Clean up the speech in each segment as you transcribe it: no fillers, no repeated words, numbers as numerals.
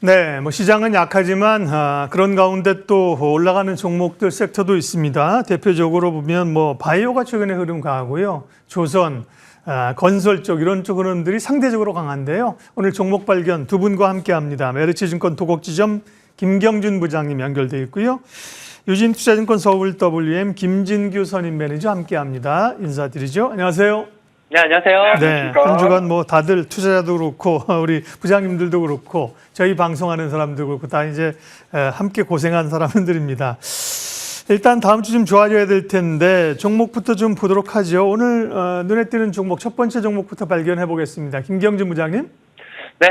네, 뭐 시장은 약하지만 그런 가운데 또 올라가는 종목들 섹터도 있습니다. 대표적으로 보면 뭐 바이오가 최근에 흐름 강하고요. 조선, 건설 쪽 이런 쪽 흐름들이 상대적으로 강한데요. 오늘 종목 발견 두 분과 함께합니다. 메리츠증권 도곡지점 김경준 부장님 연결돼 있고요. 유진투자증권 서울 WM 김진규 선임 매니저 함께합니다. 인사드리죠. 안녕하세요. 네, 안녕하세요. 네, 한 주간 뭐 다들 투자자도 그렇고 우리 부장님들도 그렇고 저희 방송하는 사람도 그렇고 다 이제 함께 고생한 사람들입니다. 일단 다음 주 좀 좋아져야 될 텐데 종목부터 좀 보도록 하죠. 오늘 눈에 띄는 종목 첫 번째 종목부터 발견해 보겠습니다. 김경준 부장님. 네,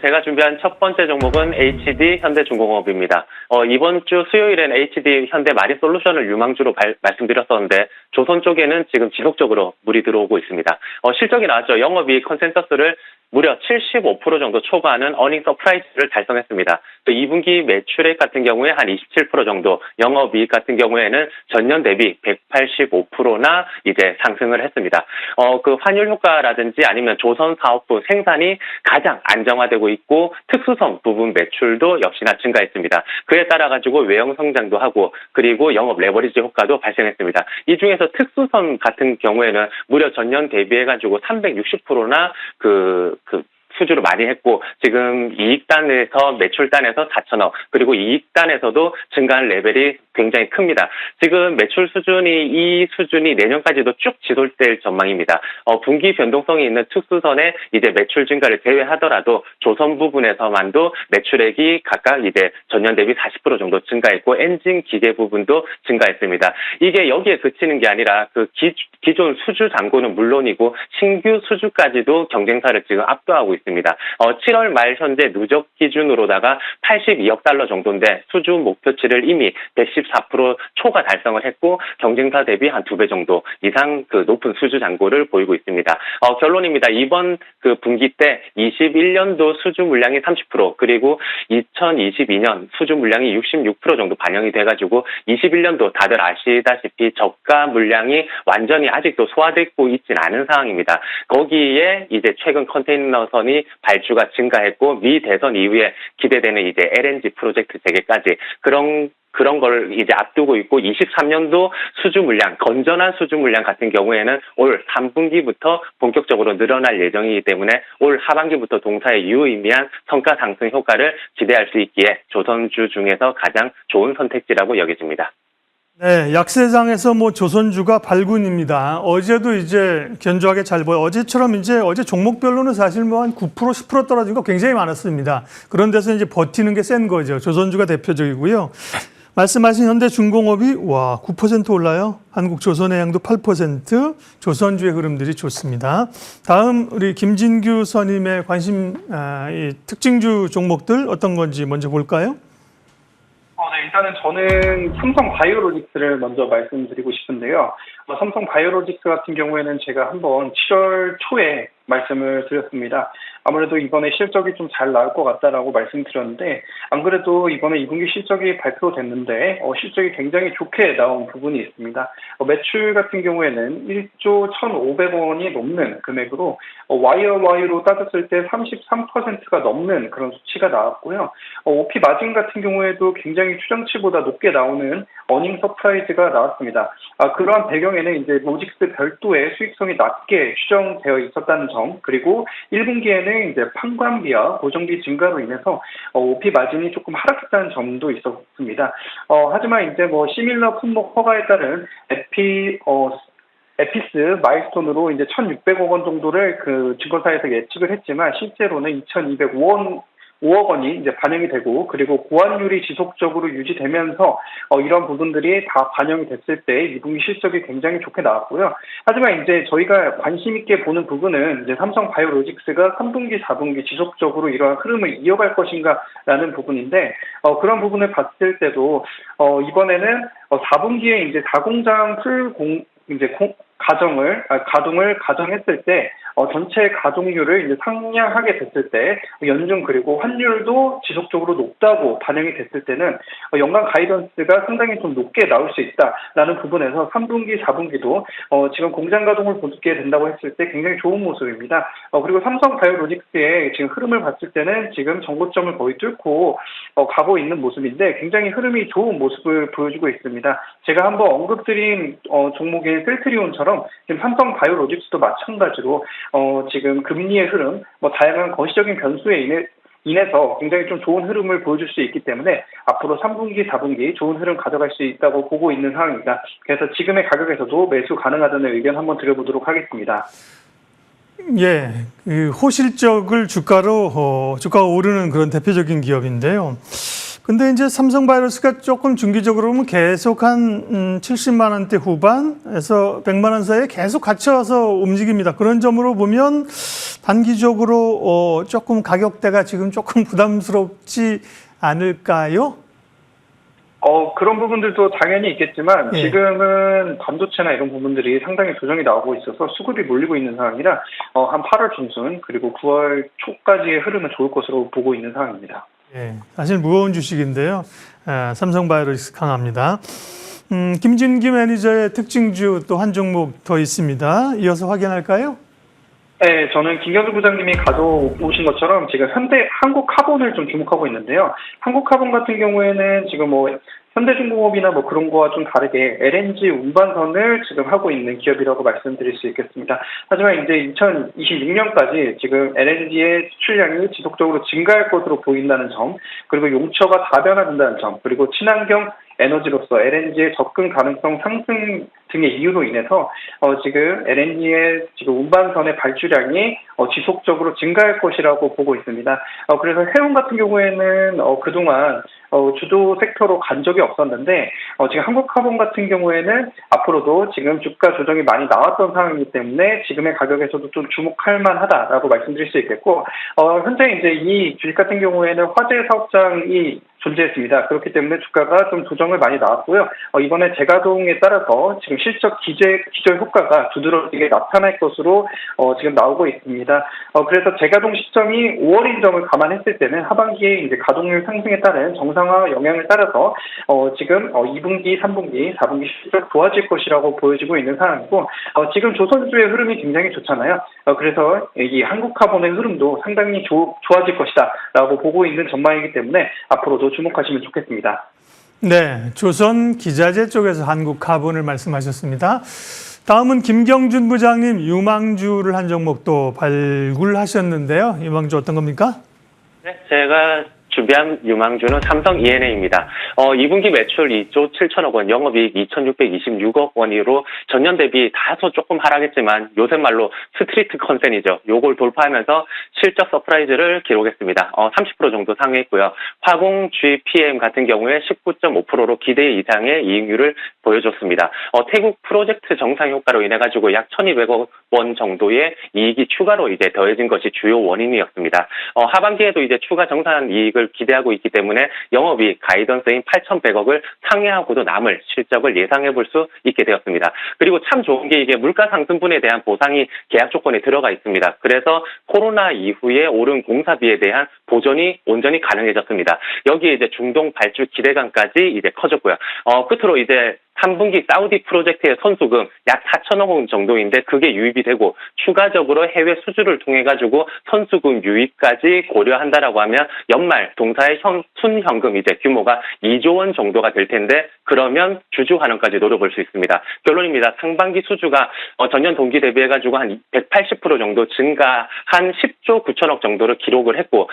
제가 준비한 첫 번째 종목은 HD 현대중공업입니다. 이번 주 수요일엔 HD 현대 마린 솔루션을 유망주로 말씀드렸었는데 조선 쪽에는 지금 지속적으로 물이 들어오고 있습니다. 실적이 나왔죠. 영업이익 컨센서스를 무려 75% 정도 초과하는 어닝 서프라이즈를 달성했습니다. 또 2분기 매출액 같은 경우에 한 27% 정도, 영업이익 같은 경우에는 전년 대비 185%나 이제 상승을 했습니다. 그 환율 효과라든지 아니면 조선 사업부 생산이 가장 안정화되고 있고 특수성 부분 매출도 역시나 증가했습니다. 그에 따라 가지고 외형 성장도 하고 그리고 영업 레버리지 효과도 발생했습니다. 이 중에서 특수성 같은 경우에는 무려 전년 대비해 가지고 360%나 수주를 많이 했고 지금 이익단에서 매출단에서 4천억 그리고 이익단에서도 증가한 레벨이 굉장히 큽니다. 지금 매출 수준이 이 수준이 내년까지도 쭉 지속될 전망입니다. 분기 변동성이 있는 특수선의 이제 매출 증가를 제외하더라도 조선 부분에서만도 매출액이 각각 이제 전년 대비 40% 정도 증가했고 엔진 기계 부분도 증가했습니다. 이게 여기에 그치는 게 아니라 기존 수주 잔고는 물론이고 신규 수주까지도 경쟁사를 지금 압도하고 있습니다. 7월 말 현재 누적 기준으로다가 82억 달러 정도인데 수주 목표치를 이미 114% 초과 달성을 했고 경쟁사 대비 한 2배 정도 이상 높은 수주 잔고를 보이고 있습니다. 결론입니다. 이번 분기 때 21년도 수주 물량이 30% 그리고 2022년 수주 물량이 66% 정도 반영이 돼가지고 21년도 다들 아시다시피 저가 물량이 완전히 아직도 소화되고 있진 않은 상황입니다. 거기에 이제 최근 컨테이너선이 발주가 증가했고 미 대선 이후에 기대되는 이제 LNG 프로젝트 재개까지 그런 걸 이제 앞두고 있고 23년도 수주 물량, 건전한 수주 물량 같은 경우에는 올 3분기부터 본격적으로 늘어날 예정이기 때문에 올 하반기부터 동사에 유의미한 성과 상승 효과를 기대할 수 있기에 조선주 중에서 가장 좋은 선택지라고 여겨집니다. 네, 약세장에서 뭐 조선주가 발군입니다. 어제도 이제 견조하게 잘 보여. 어제처럼 이제 어제 종목별로는 사실 뭐 한 9%, 10% 떨어진 거 굉장히 많았습니다. 그런 데서 이제 버티는 게 센 거죠. 조선주가 대표적이고요. 말씀하신 현대중공업이 9% 올라요. 한국조선해양도 8%, 조선주의 흐름들이 좋습니다. 다음 우리 김진규 선임의 관심 이 특징주 종목들 어떤 건지 먼저 볼까요? 네, 일단은 저는 삼성 바이오로직스를 먼저 말씀드리고 싶은데요. 삼성 바이오로직스 같은 경우에는 제가 한번 7월 초에 말씀을 드렸습니다. 아무래도 이번에 실적이 좀 잘 나올 것 같다라고 말씀드렸는데 안 그래도 이번에 2분기 실적이 발표됐는데 실적이 굉장히 좋게 나온 부분이 있습니다. 매출 같은 경우에는 1조 1,500원이 넘는 금액으로 YOY로 따졌을 때 33%가 넘는 그런 수치가 나왔고요. OP 마진 같은 경우에도 굉장히 추정치보다 높게 나오는 어닝 서프라이즈가 나왔습니다. 그러한 배경에는 이제 로직스 별도의 수익성이 낮게 추정되어 있었다는 점, 그리고 1분기에는 이제 판관비와 고정비 증가로 인해서 OP 마진이 조금 하락했다는 점도 있었습니다. 하지만 이제 시밀러 품목 허가에 따른 에피스 마일스톤으로 이제 1,600억 원 정도를 증권사에서 예측을 했지만 실제로는 2,205억 원이 이제 반영이 되고 그리고 고환율이 지속적으로 유지되면서 이런 부분들이 다 반영이 됐을 때 2분기 실적이 굉장히 좋게 나왔고요. 하지만 이제 저희가 관심 있게 보는 부분은 이제 삼성 바이오로직스가 3분기, 4분기 지속적으로 이러한 흐름을 이어갈 것인가라는 부분인데 그런 부분을 봤을 때도 이번에는 4분기에 이제 4공장 가동을 가정했을 때 전체 가동률을 이제 상향하게 됐을 때 연중 그리고 환율도 지속적으로 높다고 반영이 됐을 때는 연간 가이던스가 상당히 좀 높게 나올 수 있다라는 부분에서 3분기, 4분기도 지금 공장 가동을 보게 된다고 했을 때 굉장히 좋은 모습입니다. 그리고 삼성바이오로직스의 지금 흐름을 봤을 때는 지금 전고점을 거의 뚫고 가고 있는 모습인데 굉장히 흐름이 좋은 모습을 보여주고 있습니다. 제가 한번 언급드린 종목인 셀트리온처럼 지금 삼성바이오로직스도 마찬가지로 지금 금리의 흐름, 다양한 거시적인 변수에 인해서 굉장히 좀 좋은 흐름을 보여줄 수 있기 때문에 앞으로 3분기, 4분기 좋은 흐름 가져갈 수 있다고 보고 있는 상황입니다. 그래서 지금의 가격에서도 매수 가능하다는 의견 한번 드려보도록 하겠습니다. 예, 그 호실적을 주가가 오르는 그런 대표적인 기업인데요. 근데 이제 삼성바이오로스가 조금 중기적으로 보면 계속 한 70만 원대 후반에서 100만 원 사이에 계속 갇혀서 움직입니다. 그런 점으로 보면 단기적으로 조금 가격대가 지금 조금 부담스럽지 않을까요? 그런 부분들도 당연히 있겠지만 예. 지금은 반도체나 이런 부분들이 상당히 조정이 나오고 있어서 수급이 몰리고 있는 상황이라 한 8월 중순 그리고 9월 초까지의 흐름은 좋을 것으로 보고 있는 상황입니다. 예, 사실 무거운 주식인데요. 삼성바이오로직스 강합니다. 김진기 매니저의 특징주 또 한 종목 더 있습니다. 이어서 확인할까요? 네, 저는 김경주 부장님이 가져오신 것처럼 지금 한국카본을 좀 주목하고 있는데요. 한국카본 같은 경우에는 지금 현대중공업이나 그런 거와 좀 다르게 LNG 운반선을 지금 하고 있는 기업이라고 말씀드릴 수 있겠습니다. 하지만 이제 2026년까지 지금 LNG의 수출량이 지속적으로 증가할 것으로 보인다는 점, 그리고 용처가 다변화된다는 점, 그리고 친환경 에너지로서 LNG의 접근 가능성 상승 등의 이유로 인해서 지금 LNG의 지금 운반선의 발주량이 지속적으로 증가할 것이라고 보고 있습니다. 그래서 해운 같은 경우에는 그동안 주도 섹터로 간 적이 없었는데 지금 한국카본 같은 경우에는 앞으로도 지금 주가 조정이 많이 나왔던 상황이기 때문에 지금의 가격에서도 좀 주목할 만하다라고 말씀드릴 수 있겠고 현재 이제 이 주식 같은 경우에는 화재 사업장이 존재했습니다. 그렇기 때문에 주가가 좀 조정을 많이 나왔고요. 이번에 재가동에 따라서 지금 실적 기저 효과가 두드러지게 나타날 것으로 지금 나오고 있습니다. 그래서 재가동 시점이 5월인 점을 감안했을 때는 하반기에 이제 가동률 상승에 따른 정상화 영향을 따라서 지금 2분기, 3분기, 4분기 실적 좋아질 것이라고 보여지고 있는 상황이고 지금 조선주의 흐름이 굉장히 좋잖아요. 그래서 이 한국카본의 흐름도 상당히 좋아질 것이다라고 보고 있는 전망이기 때문에 앞으로도 주목하시면 좋겠습니다. 네, 조선 기자재 쪽에서 한국카본을 말씀하셨습니다. 다음은 김경준 부장님 유망주를 한 종목도 발굴하셨는데요. 유망주 어떤 겁니까? 네, 제가 준비한 유망주는 삼성 E&A입니다. 2분기 매출 2조 7천억 원, 영업이익 2,626억 원으로 전년 대비 다소 조금 하락했지만 요새 말로 스트리트 컨센이죠. 요걸 돌파하면서 실적 서프라이즈를 기록했습니다. 30% 정도 상회했고요. 화공 GPM 같은 경우에 19.5%로 기대 이상의 이익률을 보여줬습니다. 태국 프로젝트 정상 효과로 인해 가지고 약 1,200억 원 정도의 이익이 추가로 이제 더해진 것이 주요 원인이었습니다. 하반기에도 이제 추가 정산 이익을 기대하고 있기 때문에 영업이익 가이던스인 8,100억을 상회하고도 남을 실적을 예상해 볼 수 있게 되었습니다. 그리고 참 좋은 게 이게 물가 상승분에 대한 보상이 계약 조건에 들어가 있습니다. 그래서 코로나 이후에 오른 공사비에 대한 보전이 온전히 가능해졌습니다. 여기에 이제 중동 발주 기대감까지 이제 커졌고요. 끝으로 이제 3분기 사우디 프로젝트의 선수금 약 4천억 원 정도인데 그게 유입이 되고 추가적으로 해외 수주를 통해 가지고 선수금 유입까지 고려한다라고 하면 연말 동사의 순현금 이제 규모가 2조 원 정도가 될 텐데 그러면 주주 환원까지 노려볼 수 있습니다. 결론입니다. 상반기 수주가 전년 동기 대비해 가지고 한 180% 정도 증가한 10조 9천억 정도를 기록을 했고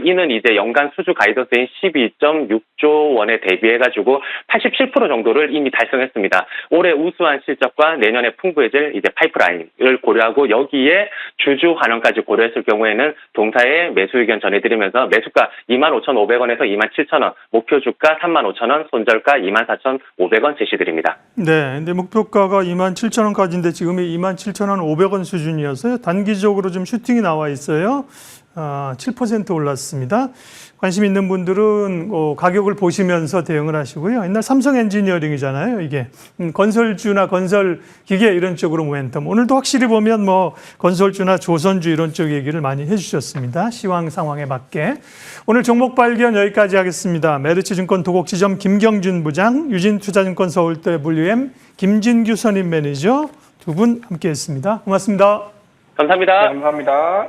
이는 이제 연간 수주 가이던스인 12.6조 원에 대비해 가지고 87% 정도를 이미 달성했습니다. 올해 우수한 실적과 내년에 풍부해질 이제 파이프라인을 고려하고 여기에 주주 환원까지 고려했을 경우에는 동사의 매수 의견 전해드리면서 매수가 25,500원에서 27,000원, 목표 주가 35,000원, 손절가 24,500원 제시드립니다. 네, 근데 목표가가 27,000원까지인데 지금이 27,500원 수준이어서요. 단기적으로 좀 슈팅이 나와 있어요. 7% 올랐습니다. 관심 있는 분들은 가격을 보시면서 대응을 하시고요. 옛날 삼성 엔지니어링이잖아요. 이게 건설주나 건설 기계 이런 쪽으로 모멘텀. 오늘도 확실히 보면 뭐 건설주나 조선주 이런 쪽 얘기를 많이 해주셨습니다. 시황 상황에 맞게. 오늘 종목 발견 여기까지 하겠습니다. 메르츠증권 도곡지점 김경준 부장, 유진투자증권 서울대 WM 김진규 선임 매니저 두 분 함께했습니다. 고맙습니다. 감사합니다. 네, 감사합니다.